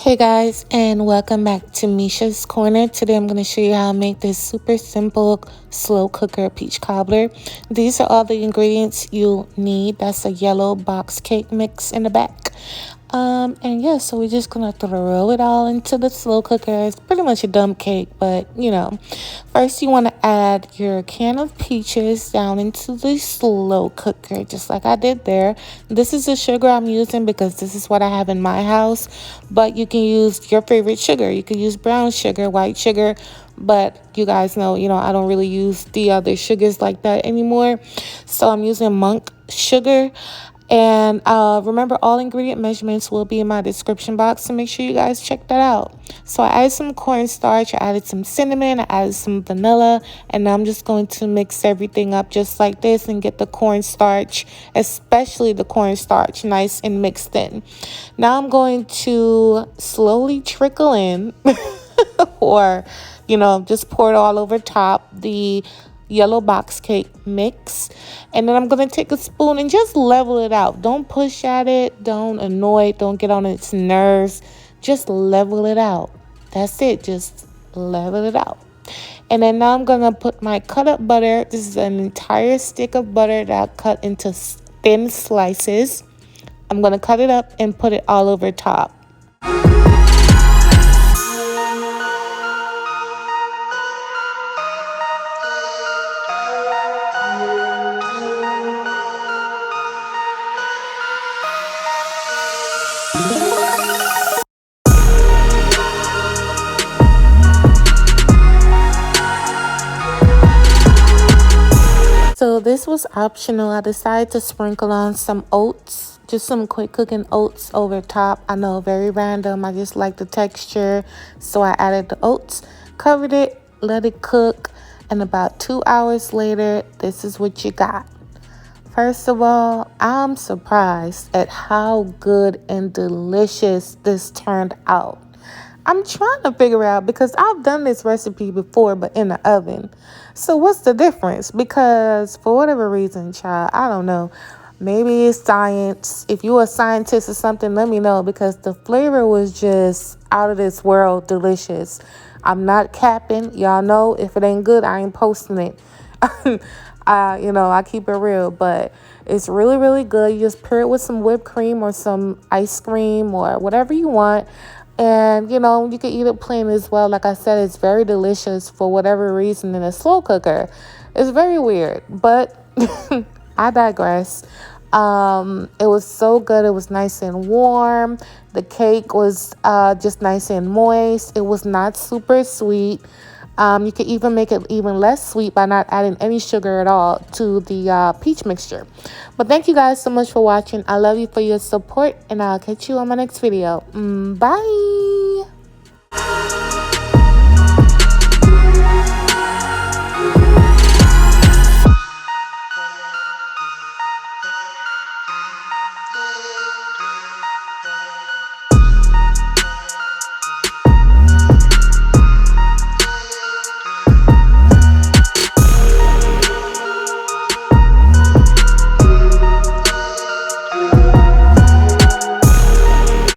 Hey guys, and welcome back to Misha's Corner. Today I'm going to show you how to make this super simple slow cooker peach cobbler. These are all the ingredients you'll need. That's a yellow box cake mix in the back. And yeah, so we're just going to throw it all into the slow cooker. It's pretty much a dumb cake, but you know. First you want to add your can of peaches down into the slow cooker, just like I did there. This is the sugar I'm using because this is what I have in my house, but you can use your favorite sugar. You can use brown sugar, white sugar, but you guys know, I don't really use the other sugars like that anymore. So I'm using monk sugar. And remember, all ingredient measurements will be in my description box, so make sure you guys check that out. So I added some cornstarch, I added some cinnamon, I added some vanilla, and now I'm just going to mix everything up just like this and get the cornstarch, especially the cornstarch, nice and mixed in. Now I'm going to slowly trickle in or, just pour it all over top the yellow box cake mix, and then I'm gonna take a spoon and just level it out. Don't push at it, don't annoy it, don't get on its nerves, just level it out. That's it, just level it out. And then now I'm gonna put my cut up butter. This is an entire stick of butter that I cut into thin slices. I'm gonna cut it up and put it all over top. So this was optional. I decided to sprinkle on some oats, just some quick cooking oats over top. I know, very random. I just like the texture, so I added the oats, covered it, let it cook, and about 2 hours later, this is what you got. First of all, I'm surprised at how good and delicious this turned out. I'm trying to figure out, because I've done this recipe before, but in the oven. So what's the difference? Because for whatever reason, child, I don't know. Maybe it's science. If you're a scientist or something, let me know, because the flavor was just out of this world delicious. I'm not capping. Y'all know if it ain't good, I ain't posting it. I keep it real, but it's really, really good. You just pair it with some whipped cream or some ice cream or whatever you want. And, you can eat it plain as well. Like I said, it's very delicious for whatever reason in a slow cooker. It's very weird, but I digress. It was so good. It was nice and warm. The cake was just nice and moist. It was not super sweet. You can even make it even less sweet by not adding any sugar at all to the peach mixture. But thank you guys so much for watching. I love you for your support, and I'll catch you on my next video. Bye.